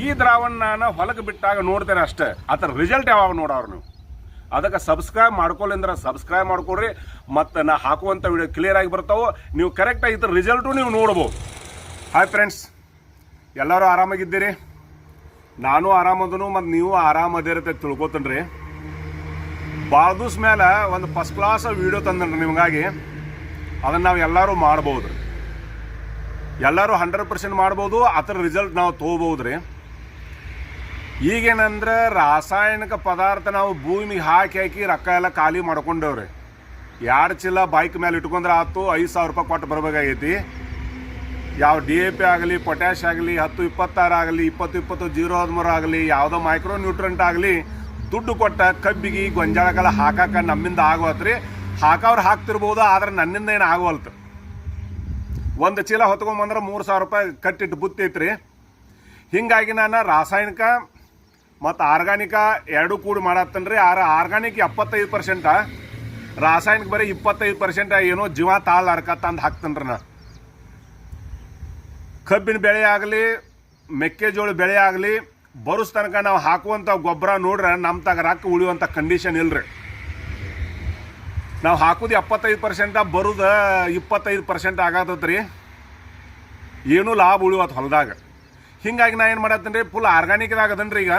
ಈ ದ್ರಾವಣ ನಾನು ಹೊಲಕ್ಕೆ ಬಿಟ್ಟಾಗ ನೋಡ್ತೇನೆ ಅಷ್ಟೇ. ಅದರ ರಿಸಲ್ಟ್ ಯಾವಾಗ ನೋಡೋರು ನೀವು. ಅದಕ್ಕೆ ಸಬ್ಸ್ಕ್ರೈಬ್ ಮಾಡ್ಕೊಳ್ಳಿಂದ್ರೆ ಸಬ್ಸ್ಕ್ರೈಬ್ ಮಾಡ್ಕೊಡ್ರಿ. ಮತ್ತು ನಾ ಹಾಕುವಂಥ ವಿಡಿಯೋ ಕ್ಲಿಯರ್ ಆಗಿ ಬರ್ತಾವೆ. ನೀವು ಕರೆಕ್ಟಾಗಿ ಇದ್ರ ರಿಸಲ್ಟು ನೀವು ನೋಡ್ಬೋದು. ಹಾಯ್ ಫ್ರೆಂಡ್ಸ್, ಎಲ್ಲರೂ ಆರಾಮಾಗಿದ್ದೀರಿ? ನಾನು ಆರಾಮದನು ಮತ್ತು ನೀವು ಆರಾಮದಿರುತ್ತೆ ತಿಳ್ಕೊತೀನಿ ರೀ. ಭಾಳ ದಿವ್ಸ ಮೇಲೆ ಒಂದು ಫಸ್ಟ್ ಕ್ಲಾಸ್ ವೀಡಿಯೋ ತಂದ್ರಿ ನಿಮಗಾಗಿ. ಅದನ್ನು ನಾವು ಎಲ್ಲರೂ ಮಾಡ್ಬೋದು. ಎಲ್ಲರೂ 100% ಮಾಡ್ಬೋದು. ಅದರ ರಿಸಲ್ಟ್ ನಾವು ತೊಗೋಬೋದು ರೀ. ಈಗೇನಂದ್ರೆ ರಾಸಾಯನಿಕ ಪದಾರ್ಥ ನಾವು ಭೂಮಿಗೆ ಹಾಕಿ ರೊಕ್ಕ ಎಲ್ಲ ಖಾಲಿ ಮಾಡ್ಕೊಂಡೇವ್ರಿ. 2 ಚೀಲ ಬೈಕ್ ಮೇಲೆ ಇಟ್ಕೊಂಡ್ರೆ ಆಯ್ತು, 5,000 ರೂಪಾಯಿ ಕೊಟ್ಟು ಬರಬೇಕಾಗೈತಿ. ಯಾವ DAP ಆಗಲಿ, ಪೊಟ್ಯಾಶ್ ಆಗಲಿ, 10-26 ಆಗಲಿ, 20-20-0-13 ಆಗಲಿ, ಯಾವುದೋ ಮೈಕ್ರೋ ನ್ಯೂಟ್ರೆಂಟ್ ಆಗಲಿ ದುಡ್ಡು ಕೊಟ್ಟ ಕಬ್ಬಿಗೆ ಗೊಂಜಾಳಕ್ಕೆಲ್ಲ ಹಾಕಾಕ ನಮ್ಮಿಂದ ಆಗೋತ್ರಿ. ಹಾಕವ್ರು ಹಾಕ್ತಿರ್ಬೋದು, ಆದ್ರೆ ನನ್ನಿಂದ ಏನು ಆಗೋಲ್ತು. 1 ಚೀಲ ಹೊತ್ಕೊಂಬಂದ್ರೆ 3,000 ರೂಪಾಯಿ ಕಟ್ಟಿಟ್ಟು ಬುತ್ತೈತ್ರಿ. ಹೀಗಾಗಿ ನಾನು ರಾಸಾಯನಿಕ ಮತ್ತು ಆರ್ಗಾನಿಕ ಎರಡೂ ಕೂಡಿ ಮಾಡತ್ತೇನೆ ರೀ. ಆರ್ಗಾನಿಕ್ 75%, ರಾಸಾಯನಿಕ ಬರೀ 25% ಏನೋ ಜೀವ ತಾಳು ಅರ್ಕತ್ತಂದು ಹಾಕ್ತೇನೆ ರೀ. ನಾ ಕಬ್ಬಿನ ಬೆಳೆ ಆಗಲಿ, ಮೆಕ್ಕೆಜೋಳ ಬೆಳೆ ಆಗಲಿ ಬರೋಸ್ ತನಕ ನಾವು ಹಾಕುವಂಥ ಗೊಬ್ಬರ ನೋಡ್ರೆ ನಮ್ಮ ತಗ ರೊಕ್ಕ ಉಳಿಯುವಂಥ ಕಂಡೀಷನ್ ಇಲ್ರಿ. ನಾವು ಹಾಕೋದು 75%, ಬರೋದು 25% ಆಗತ್ತೈತೆ ರೀ. ಏನೂ ಲಾಭ ಉಳಿಯುವತ್ತು ಹೊಲದಾಗ. ಹೀಗಾಗಿ ನಾ ಏನು ಮಾಡತ್ತೇನೆ ರೀ, ಫುಲ್ ಆರ್ಗಾನಿಕ್ದಾಗದನ್ ರೀ. ಈಗ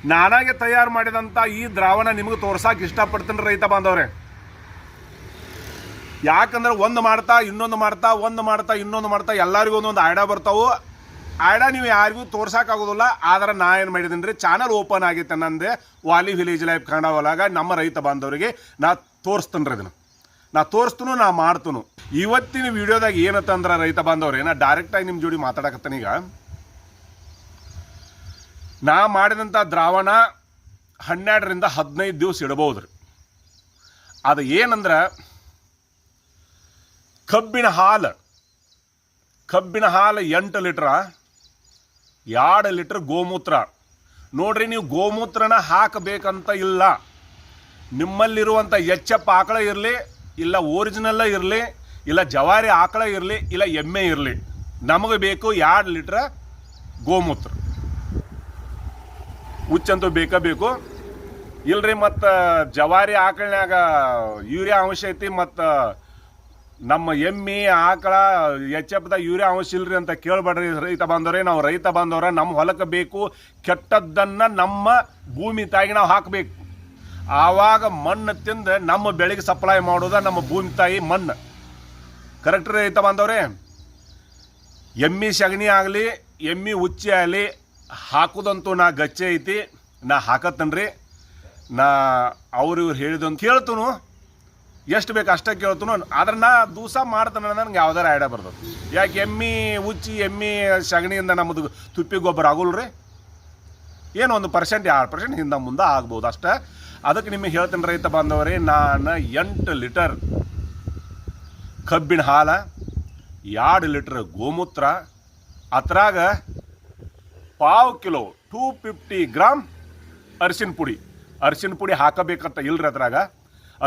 ನಾನಾಗೆ ತಯಾರು ಮಾಡಿದಂಥ ಈ ದ್ರಾವಣ ನಿಮಗೆ ತೋರ್ಸಕ್ಕೆ ಇಷ್ಟಪಡ್ತೀನಿ ರೈತ ಬಾಂಧವ್ರೆ. ಯಾಕಂದ್ರೆ ಒಂದು ಮಾಡ್ತಾ ಇನ್ನೊಂದು ಮಾಡ್ತಾ, ಒಂದು ಮಾಡ್ತಾ ಇನ್ನೊಂದು ಮಾಡ್ತಾ ಎಲ್ಲರಿಗೂ ಒಂದೊಂದು ಐಡಿಯಾ ಬರ್ತಾವೆ. ಐಡಿಯಾ ನೀವು ಯಾರಿಗೂ ತೋರ್ಸೋಕ್ಕಾಗೋದಿಲ್ಲ. ಆದ್ರೆ ನಾ ಏನು ಮಾಡಿದ್ದೀನಿ ರೀ, ಚಾನಲ್ ಓಪನ್ ಆಗೈತೆ ನಂದೆ ವಾಲಿ ವಿಲೇಜ್ ಲೈಫ್ ಕನ್ನಡ ಒಳಗೆ. ನಮ್ಮ ರೈತ ಬಾಂಧವರಿಗೆ ನಾ ತೋರಿಸ್ತೀನಿ ರೀ. ಇದನ್ನು ನಾ ತೋರಿಸ್ತನು, ನಾ ಮಾಡ್ತನು. ಇವತ್ತಿನ ವಿಡಿಯೋದಾಗ ಏನತ್ತಂದ್ರೆ ರೈತ ಬಾಂಧವ್ರೆ, ನಾ ಡೈರೆಕ್ಟಾಗಿ ನಿಮ್ಮ ಜೋಡಿ ಮಾತಾಡಕತ್ತೇನೆ. ಈಗ ನಾ ಮಾಡಿದಂಥ ದ್ರಾವಣ 12ರಿಂದ 15 ದಿವಸ ಇಡಬಹುದು ರೀ. ಅದು ಏನಂದ್ರೆ ಕಬ್ಬಿನ ಹಾಲು 8 ಲೀಟ್ರ, 2 ಲೀಟ್ರ್ ಗೋಮೂತ್ರ. ನೋಡ್ರಿ, ನೀವು ಗೋಮೂತ್ರನ ಹಾಕಬೇಕಂತ ಇಲ್ಲ. ನಿಮ್ಮಲ್ಲಿರುವಂಥ ಎಚ್.ಎಫ್ ಆಕಳ ಇರಲಿ, ಇಲ್ಲ ಒರಿಜಿನಲ್ಲ ಇರಲಿ, ಇಲ್ಲ ಜವಾರಿ ಆಕಳ ಇರಲಿ, ಇಲ್ಲ ಎಮ್ಮೆ ಇರಲಿ, ನಮಗೆ ಬೇಕು 2 ಲೀಟ್ರ್ ಗೋಮೂತ್ರ. ಹುಚ್ಚಂತೂ ಬೇಕು ಇಲ್ರಿ. ಮತ್ತು ಜವಾರಿ ಆಕಳನ್ಯಾಗ ಯೂರಿಯಾ ಅಂಶ ಐತಿ, ಮತ್ತು ನಮ್ಮ ಎಮ್ಮೆ ಆಕಳ ಎಚ್.ಎಫ್ದಾಗ ಯೂರಿಯಾ ಅಂಶ ಇಲ್ರಿ ಅಂತ ಕೇಳಬೇಡ್ರಿ ರೈತ ಬಾಂಧವ್ರೆ. ನಾವು ರೈತ ಬಾಂಧವ್ರೆ, ನಮ್ಮ ಹೊಲಕ್ಕೆ ಬೇಕು ಕೆಟ್ಟದ್ದನ್ನು ನಮ್ಮ ಭೂಮಿ ತಾಯಿಗೆ ನಾವು ಹಾಕಬೇಕು. ಆವಾಗ ಮಣ್ಣು ತಿಂದು ನಮ್ಮ ಬೆಳೆಗೆ ಸಪ್ಲೈ ಮಾಡೋದ ನಮ್ಮ ಭೂಮಿ ತಾಯಿ ಮಣ್ಣು. ಕರೆಕ್ಟ್ ರೀ ರೈತ ಬಾಂಧವ್ರೆ. ಎಮ್ಮಿ ಸಗಣಿ ಆಗಲಿ, ಎಮ್ಮಿ ಉಚ್ಚಿ ಆಗಲಿ ಹಾಕೋದಂತೂ ನಾ ಗಚ್ಚೆ ಐತಿ, ನಾ ಹಾಕತ್ತನ್ರಿ. ನಾ ಅವ್ರು ಹೇಳಿದಂತ ಕೇಳ್ತನು, ಎಷ್ಟು ಬೇಕು ಅಷ್ಟೇ ಕೇಳ್ತನು. ಆದ್ರೆ ನಾ ದಿವಸ ಮಾಡ್ತಾನೆ, ನನಗೆ ಯಾವ್ದಾರ ಐಡಿಯಾ ಬರ್ತದೆ. ಯಾಕೆ ಎಮ್ಮಿ ಉಚ್ಚಿ, ಎಮ್ಮಿ ಸಗಣಿಯಿಂದ ನಮ್ಮದು ತುಪ್ಪಿ ಗೊಬ್ಬರ ಆಗೋಲ್ರಿ. ಏನು 1%, 2% ಹಿಂದೆ ಮುಂದೆ ಆಗ್ಬೋದು ಅಷ್ಟೇ. ಅದಕ್ಕೆ ನಿಮಗೆ ಹೇಳ್ತೇನೆ ರೈತ ಬಾಂಧವರೇ, ನಾನು 8 ಲೀಟರ್ ಕಬ್ಬಿನ ಹಾಲು, 2 ಲೀಟ್ರ್ ಗೋಮೂತ್ರ, ಅದ್ರಾಗ 1/4 ಕಿಲೋ 250 ಗ್ರಾಮ್ ಅರಿಶಿನ ಪುಡಿ ಹಾಕಬೇಕಂತ ಇಲ್ರಿ. ಅದ್ರಾಗ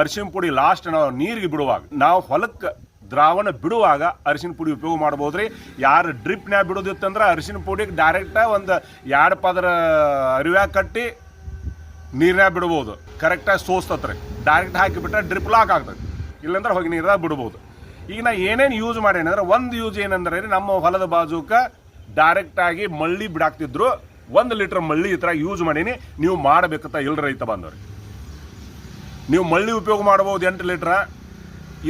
ಅರಿಶಿನ ಪುಡಿ ಲಾಸ್ಟ್ ನಾವು ನೀರಿಗೆ ಬಿಡುವಾಗ, ನಾವು ಹೊಲಕ್ಕೆ ದ್ರಾವಣ ಬಿಡುವಾಗ ಅರಿಶಿನ ಪುಡಿ ಉಪಯೋಗ ಮಾಡ್ಬೋದ್ರಿ. ಯಾರು ಡ್ರಿಪ್ನ್ಯಾಗ ಬಿಡೋದಿತ್ತಂದ್ರೆ ಅರಿಶಿನ ಪುಡಿಗೆ ಡೈರೆಕ್ಟ ಒಂದು 2 ಪದರ ಅರಿವ್ಯಾಗ ಕಟ್ಟಿ ನೀರ್ನ್ಯಾಗ ಬಿಡ್ಬೋದು. ಕರೆಕ್ಟಾಗಿ ಸೋಸ್ತತ್ರಿ. ಡೈರೆಕ್ಟ್ ಹಾಕಿಬಿಟ್ರೆ ಡ್ರಿಪ್ ಲಾಕ್ ಆಗ್ತದೆ, ಇಲ್ಲಾಂದ್ರೆ ಹೋಗಿ ನೀರಾಗ ಬಿಡ್ಬೋದು. ಈಗ ನಾ ಏನೇನು ಯೂಸ್ ಮಾಡೇನಂದ್ರೆ, ಒಂದು ಯೂಸ್ ಏನಂದ್ರೆ ನಮ್ಮ ಹೊಲದ ಬಾಜುಕ ಡೈರೆಕ್ಟಾಗಿ ಮಳ್ಳಿ ಬಿಡಾಕ್ತಿದ್ರು. 1 ಲೀಟ್ರ್ ಮಳ್ಳಿ ಈ ಥರ ಯೂಸ್ ಮಾಡೀನಿ. ನೀವು ಮಾಡಬೇಕಂತ ಇಲ್ರಿ ರೈತ ಬಾಂಧವ್ರಿ. ನೀವು ಮಳ್ಳಿ ಉಪಯೋಗ ಮಾಡ್ಬೋದು 8 ಲೀಟ್ರ,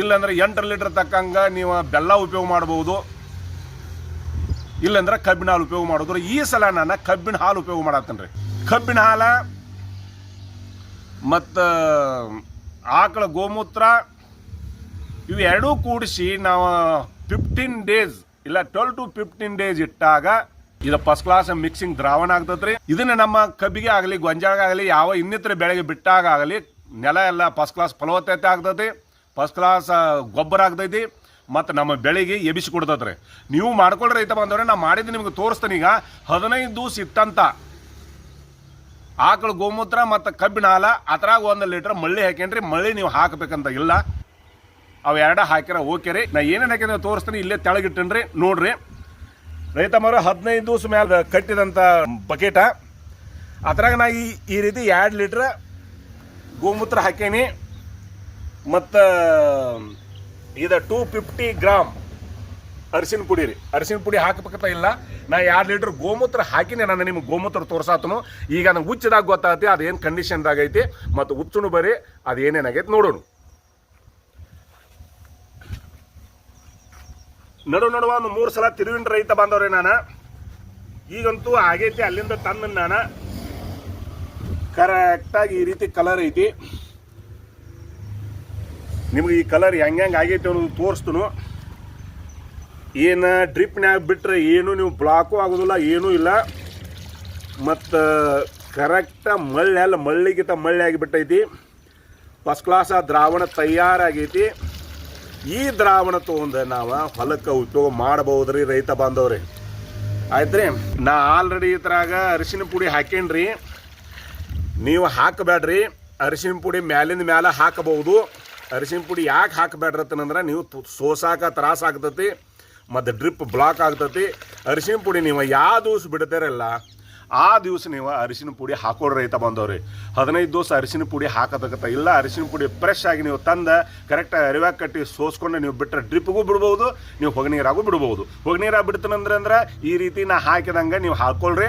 ಇಲ್ಲಾಂದ್ರೆ 8 ಲೀಟ್ರ್ ತಕ್ಕಂಗೆ ನೀವು ಬೆಲ್ಲ ಉಪಯೋಗ ಮಾಡ್ಬೋದು, ಇಲ್ಲಾಂದ್ರೆ ಕಬ್ಬಿನ ಹಾಲು ಉಪಯೋಗ ಮಾಡೋದು. ಈ ಸಲ ನಾನು ಕಬ್ಬಿನ ಹಾಲು ಉಪಯೋಗ ಮಾಡತ್ತೇನೆ ರೀ. ಕಬ್ಬಿನ ಹಾಲು ಮತ್ತು ಆಕಳ ಗೋಮೂತ್ರ ಇವು ಎರಡೂ ಕೂಡಿಸಿ ನಾವು 15 ಡೇಸ್ ಇಲ್ಲ 12 to 15 ಡೇಸ್ ಇಟ್ಟಾಗ ಇದು ಫಸ್ಟ್ ಕ್ಲಾಸ್ ಮಿಕ್ಸಿಂಗ್ ದ್ರಾವಣ ಆಗ್ತದ್ರಿ. ಇದನ್ನ ನಮ್ಮ ಕಬ್ಬಿಗೆ ಆಗಲಿ, ಗೊಂಜಾಳ ಆಗಲಿ, ಯಾವ ಇನ್ನಿತರ ಬೆಳೆಗೆ ಬಿಟ್ಟಾಗ ಆಗಲಿ ನೆಲ ಎಲ್ಲ ಫಸ್ಟ್ ಕ್ಲಾಸ್ ಫಲವತ್ತತೆ ಆಗ್ತೈತಿ, ಫಸ್ಟ್ ಕ್ಲಾಸ್ ಗೊಬ್ಬರ ಆಗ್ತೈತಿ, ಮತ್ತು ನಮ್ಮ ಬೆಳೆಗೆ ಎಬಿಸಿ ಕೊಡ್ತದ್ರಿ. ನೀವು ಮಾಡ್ಕೊಳ್ರಿ ರೈತ ಬಂದವ್ರೆ. ನಾ ಮಾಡಿದ್ದು ನಿಮ್ಗೆ ತೋರಿಸ್ತೀನಿ. ಈಗ 15 ದಿವಸ ಇಟ್ಟಂತ ಆಕಳ ಗೋಮೂತ್ರ ಮತ್ತು ಕಬ್ಬಿನ ಹಾಲ, ಅದ್ರಾಗ 1 ಲೀಟ್ರ್ ಮಳ್ಳಿ ಹಾಕೇನ್ರಿ. ಮಳ್ಳಿ ನೀವು ಹಾಕಬೇಕಂತ ಇಲ್ಲ, ಅವು 2 ಹಾಕಿರ ಓಕೆ ರೀ. ನಾ ಏನೇನು ಹಾಕಿದ್ರೆ ತೋರಿಸ್ತೀನಿ. ಇಲ್ಲೇ ತೆಳಗಿಟ್ಟನ್ರಿ, ನೋಡ್ರಿ. ರೈತ ಮರ 15 ದಿವಸ ಮ್ಯಾಲ ಕಟ್ಟಿದಂಥ ಬಕೆಟ ಅದ್ರಾಗ ನಾ ಈ ರೀತಿ 2 ಲೀಟ್ರ್ ಗೋಮೂತ್ರ ಹಾಕೇನಿ ಮತ್ತು ಇದು 250 ಗ್ರಾಮ್ ಅರಿಶಿನ ಪುಡಿ ರೀ. ಅರಿಶಿನ ಪುಡಿ ಹಾಕಬೇಕಂತ ಇಲ್ಲ, ನಾ 2 ಲೀಟ್ರ್ ಗೋಮೂತ್ರ ಹಾಕಿನಿ. ನಾನು ನಿಮ್ಗೆ ಗೋಮೂತ್ರ ತೋರ್ಸಾತನು. ಈಗ ನಂಗೆ ಹುಚ್ಚದಾಗ ಗೊತ್ತಾಗತ್ತೆ ಅದೇನು ಕಂಡೀಷನ್ದಾಗ ಐತಿ ಮತ್ತು ಹುಚ್ಚುನು ಬರೀ ಅದೇನೇನಾಗೈತೆ ನೋಡೋಣ. ನಡುವ ಒಂದು 3 ಸಲ ತಿರುವಿನ ರೈತ ಬಂದವ್ರೆ ನಾನು. ಈಗಂತೂ ಆಗೈತಿ, ಅಲ್ಲಿಂದ ತಂದ ನಾನು ಕರೆಕ್ಟಾಗಿ ಈ ರೀತಿ ಕಲರ್ ಐತಿ. ನಿಮ್ಗೆ ಈ ಕಲರ್ ಹೆಂಗೆ ಆಗೈತಿ ಅನ್ನೋದು ತೋರಿಸ್ತನು. ಏನು ಡ್ರಿಪ್ನ್ಯಾಗ ಬಿಟ್ಟರೆ ಏನು ನೀವು ಬ್ಲಾಕು ಆಗೋದಿಲ್ಲ, ಏನೂ ಇಲ್ಲ. ಮತ್ತು ಕರೆಕ್ಟ ಮಳ್ಳಿಗಿಂತ ಮಳ್ಳಿ ಆಗಿಬಿಟ್ಟೈತಿ. ಫಸ್ಟ್ ಕ್ಲಾಸ್ ದ್ರಾವಣ ತಯಾರಾಗೈತಿ. ಈ ದ್ರಾವಣ ತೊಗೊಂಡು ನಾವು ಹೊಲಕ್ಕೆ ಉಪಯೋಗ ಮಾಡಬಹುದ್ರಿ ರೈತ ಬಾಂಧವ್ರಿ. ಆಯ್ತು ರೀ, ನಾ ಆಲ್ರೆಡಿ ಇದ್ರಾಗ ಅರಿಶಿನ ಪುಡಿ ಹಾಕೇನ್ರಿ. ನೀವು ಹಾಕಬೇಡ್ರಿ. ಅರಿಶಿನ ಪುಡಿ ಮ್ಯಾಲಿಂದ ಮ್ಯಾಲೆ ಹಾಕಬಹುದು. ಅರಿಶಿನ ಪುಡಿ ಯಾಕೆ ಹಾಕಬೇಡ್ರತ್ತಂದ್ರೆ ನೀವು ಸೋಸಾಕ ತ್ರಾಸ ಆಗ್ತತಿ ಮತ್ತು ಡ್ರಿಪ್ ಬ್ಲಾಕ್ ಆಗ್ತತಿ. ಅರಿಶಿನ ಪುಡಿ ನೀವು ಯಾವ ದಿವ್ಸ ಬಿಡ್ತಾರಲ್ಲ ಆ ದಿವ್ಸ ನೀವು ಅರಿಶಿನ ಪುಡಿ ಹಾಕೋಡ್ರಿ ರೈತ ಬಂದವ್ರಿ. 15 ದಿವಸ ಅರಿಶಿನ ಪುಡಿ ಹಾಕೋದಕ್ಕತ್ತ ಇಲ್ಲ. ಅರಿಶಿನ ಪುಡಿ ಫ್ರೆಶ್ ಆಗಿ ನೀವು ತಂದು ಕರೆಕ್ಟಾಗಿ ಅರಿವಾಗಿ ಕಟ್ಟಿ ಸೋಸ್ಕೊಂಡು ನೀವು ಬಿಟ್ಟರೆ ಡ್ರಿಪ್ಗೂ ಬಿಡ್ಬೋದು, ನೀವು ಹೊಗೆ ನೀರಾಗೂ ಬಿಡ್ಬೋದು. ಹೊಗೆ ನೀರಾಗಿ ಬಿಡ್ತಾನಂದ್ರೆ ಈ ರೀತಿ ನಾ ಹಾಕಿದಂಗೆ ನೀವು ಹಾಕ್ಕೊಳ್ರಿ.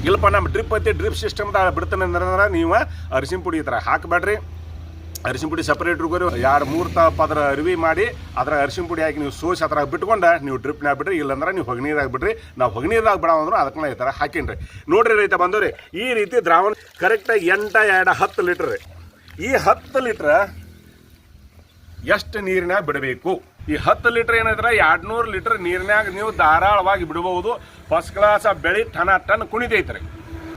ಇಲ್ಲಪ್ಪ ನಮ್ಮ ಡ್ರಿಪ್ ಸಿಸ್ಟಮ್ದಾಗ ಬಿಡ್ತಾನಂದ್ರೆ ನೀವು ಅರಿಶಿನ ಪುಡಿ ಈ ಥರ ಹಾಕಬೇಡ್ರಿ. ಅರಿಶಿನ ಪುಡಿ ಸಪ್ರೇಟ್ ಇಟ್ಕೊರಿ. 2-3 ಪದರ ಅರಿವಿ ಮಾಡಿ ಅದ್ರಾಗ ಅರಿಶಿನ ಪುಡಿ ಹಾಕಿ ನೀವು ಸೋಸಿ ಅದ್ರಾಗ ಬಿಟ್ಕೊಂಡು ನೀವು ಡ್ರಿಪ್ನಾಗ ಬಿಡ್ರಿ. ಇಲ್ಲಂದ್ರೆ ನೀವು ಹೊಗೆ ನೀರಾಗಿ ಬಿಡ್ರಿ. ನಾವು ಹೊಗೆ ನೀರಾಗ ಬಿಡೋಂದ್ರೆ ಅದಕ್ಕೆ ಈ ಥರ ಹಾಕೀನಿ. ನೋಡ್ರಿ ರೈತ ಬಂದವ್ರಿ, ಈ ರೀತಿ ದ್ರಾವಣ ಕರೆಕ್ಟಾಗಿ 10 ಲೀಟ್ರ್ ರೀ. ಈ 10 ಲೀಟ್ರ್ ಎಷ್ಟು ನೀರಿನಾಗ ಬಿಡಬೇಕು? ಈ 10 ಲೀಟ್ರ್ ಏನಿದ್ರೆ 200 ಲೀಟ್ರ್ ನೀರಿನಾಗ ನೀವು ಧಾರಾಳವಾಗಿ ಬಿಡಬಹುದು. ಫಸ್ಟ್ ಕ್ಲಾಸ್ ಬೆಳೆ ಟನ್ ಕುಣಿದೈತ್ರಿ.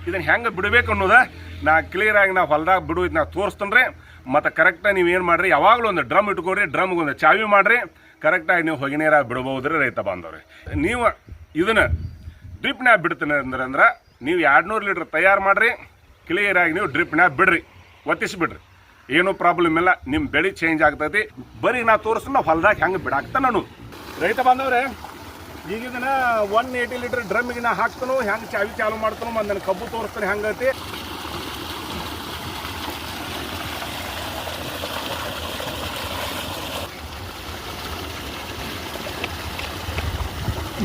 ಇದನ್ನು ಹೆಂಗೆ ಬಿಡಬೇಕು ಅನ್ನೋದು ನಾ ಕ್ಲಿಯರಾಗಿ ನಾವು ಹೊಲದಾಗ ಬಿಡೋದು ನಾ ತೋರಿಸ್ತೇನೆ ರೀ. ಮತ್ತು ಕರೆಕ್ಟಾಗಿ ನೀವು ಏನು ಮಾಡಿರಿ, ಯಾವಾಗಲೂ ಒಂದು ಡ್ರಮ್ ಇಟ್ಕೊಡ್ರಿ. ಡ್ರಮ್ಗೆ ಒಂದು ಚಾವಿ ಮಾಡಿರಿ. ಕರೆಕ್ಟಾಗಿ ನೀವು ಹೊಗೆ ನೀರಾಗಿ ಬಿಡ್ಬೋದು ರೀ ರೈತ ಬಾಂಧವ್ರಿ. ನೀವು ಇದನ್ನು ಡ್ರಿಪ್ನಾಗ ಬಿಡ್ತೀನಿ ಅಂದ್ರೆ ನೀವು 200 ಲೀಟ್ರ್ ತಯಾರು ಮಾಡಿರಿ. ಕ್ಲಿಯರಾಗಿ ನೀವು ಡ್ರಿಪ್ನಾಗ ಬಿಡ್ರಿ, ಒತ್ತಿಸಿಬಿಡ್ರಿ. ಏನೂ ಪ್ರಾಬ್ಲಮ್ ಇಲ್ಲ. ನಿಮ್ಮ ಬೆಳೆ ಚೇಂಜ್ ಆಗ್ತೈತಿ. ಬರೀ ನಾ ತೋರಿಸ್ತು ನಾವು ಹೊಲದಾಗ ಹೆಂಗೆ ಬಿಡಾಕ್ತ ನಾನು ರೈತ ಬಾಂಧವ್ರೆ. ಈಗ ಇದನ್ನು 180 ಲೀಟ್ರ್ ಡ್ರಮ್ಮಿಗೆ ನಾ ಹಾಕ್ತಾನೋ ಹೆಂಗೆ ಚಾವಿ ಚಾಲು ಮಾಡ್ತಾನೋ ಮತ್ತು ನನ್ನ ಕಬ್ಬು ತೋರಿಸ್ತಾನೆ ಹೆಂಗೈತಿ.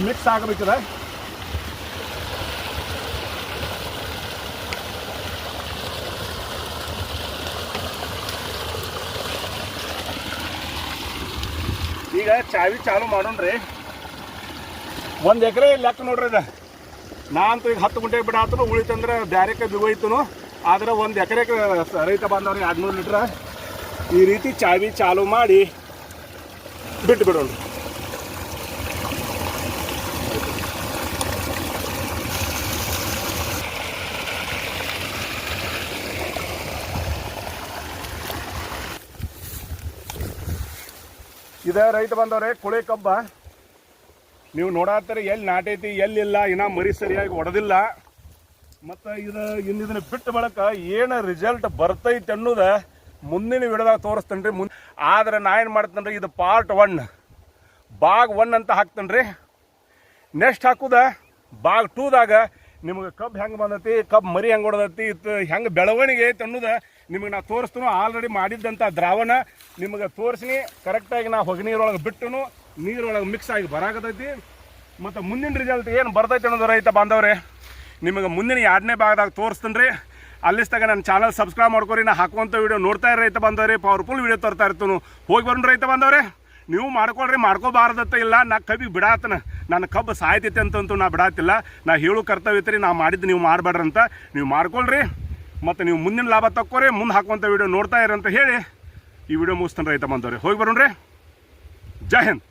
ಮಿಕ್ಸ್ ಆಗಬೇಕದ. ಈಗ ಚಾವಿ ಚಾಲು ಮಾಡೋಣ್ರಿ. 1 ಎಕರೆ ಲೆಕ್ಕ ನೋಡ್ರಿ. ಇದು ನಾ ಅಂತೂ ಈಗ 10 ಗುಂಟೆಗೆ ಬಿಡಾತನು, ಉಳಿತಂದ್ರೆ ಬ್ಯಾರೆಕ್ಕೆ ಬಿಗೋಯ್ತನು. ಆದ್ರೆ 1 ಎಕರೆಗೆ ರೈತ ಬಾಂಧವ್ರಿ 200 ಲೀಟ್ರ್ ಈ ರೀತಿ ಚಾವಿ ಚಾಲು ಮಾಡಿ ಬಿಟ್ಟು ಬಿಡೋಣ. ಇದು ರೈತ ಬಂದವ್ರೆ ಕುಳೆ ಕಬ್ಬ. ನೀವು ನೋಡತ್ತೀರಿ ಎಲ್ಲಿ ನಾಟೈತಿ ಎಲ್ಲಿಲ್ಲ, ಇನ್ನೂ ಮರಿ ಸರಿಯಾಗಿ ಒಡೆದಿಲ್ಲ. ಮತ್ತು ಇದನ್ನು ಬಿಟ್ಟು ಬಳಕ ಏನು ರಿಸಲ್ಟ್ ಬರ್ತೈತೆ ಅನ್ನೋದು ಮುಂದಿನ ವಿಡಿಯೋದಾಗ ತೋರಿಸ್ತೇನೆ ರೀ. ಆದ್ರೆ ನಾ ಏನು ಮಾಡ್ತೇನೆ ರೀ, ಇದು ಪಾರ್ಟ್ 1 ಭಾಗ 1 ಅಂತ ಹಾಕ್ತೇನೆ ರೀ. ನೆಕ್ಸ್ಟ್ ಹಾಕುದ ಭಾಗ 2ದಾಗ ನಿಮ್ಗೆ ಕಬ್ಬು ಹೆಂಗೆ ಬಂದೈತಿ, ಕಬ್ಬು ಮರಿ ಹೆಂಗೆ ಹೊಡೆದೈತಿ, ಹೆಂಗೆ ಬೆಳವಣಿಗೆ ಐತೆ ಅನ್ನೋದು ನಿಮಗೆ ನಾ ತೋರಿಸ್ತು. ಆಲ್ರೆಡಿ ಮಾಡಿದ್ದಂಥ ದ್ರಾವಣ ನಿಮಗೆ ತೋರಿಸ್ನಿ. ಕರೆಕ್ಟಾಗಿ ನಾ ಹೊಗೆ ನೀರೊಳಗೆ ಬಿಟ್ಟನು, ನೀರೊಳಗೆ ಮಿಕ್ಸ್ ಆಗಿ ಬರಾಕತೈತಿ. ಮತ್ತು ಮುಂದಿನ ರಿಸಲ್ಟ್ ಏನು ಬರ್ತೈತೆ ಅನ್ನೋದು ರೈತ ಬಾಂಧವ್ರೆ ನಿಮಗೆ ಮುಂದಿನ 2ನೇ ಭಾಗದಾಗ ತೋರಿಸ್ತೇನೆ ರೀ. ಅಲ್ಲಿಸ್ದಾಗ ನನ್ನ ಚಾನಲ್ ಸಬ್ಸ್ಕ್ರೈಬ್ ಮಾಡ್ಕೊರಿ. ನಾ ಹಾಕುವಂಥ ವೀಡಿಯೋ ನೋಡ್ತಾ ಇರಿ ರೈತ ಬಾಂಧವ್ರಿ. ಪವರ್ಫುಲ್ ವೀಡಿಯೋ ತರ್ತಾ ಇರ್ತಾನು. ಹೋಗಿ ಬರೋಣ ರೈತ ಬಾಂಧವ್ರೆ. ನೀವು ಮಾಡ್ಕೊಳ್ರಿ, ಮಾಡ್ಕೋಬಾರ್ದತ್ತ ಇಲ್ಲ. ನಾ ಕಬ್ಬಿಗೆ ಬಿಡಾತನ, ನನ್ನ ಕಬ್ಬು ಸಾಯ್ತೈತೆ ಅಂತಂತೂ ನಾ ಬಿಡಾತಿಲ್ಲ. ನಾ ಹೇಳು ಕರ್ತವ್ಯ ಐತ್ರಿ, ನಾ ಮಾಡಿದ್ದು ನೀವು ಮಾಡಬೇಡ್ರಿ ಅಂತ. ನೀವು ಮಾಡ್ಕೊಳ್ರಿ ಮತ್ತು ನೀವು ಮುಂದಿನ ಲಾಭ ತಕ್ಕೋರಿ. ಮುಂದೆ ಹಾಕುವಂಥ ವೀಡಿಯೋ ನೋಡ್ತಾ ಇರಿ ಅಂತ ಹೇಳಿ ಈ ವಿಡಿಯೋ ಮುಗಿಸ್ತಾನೆ ರೈತ ಬಾಂಧವ್ರಿ. ಹೋಗಿ ಬರೋಣ ರೀ. ಜೈ ಹಿಂದ್.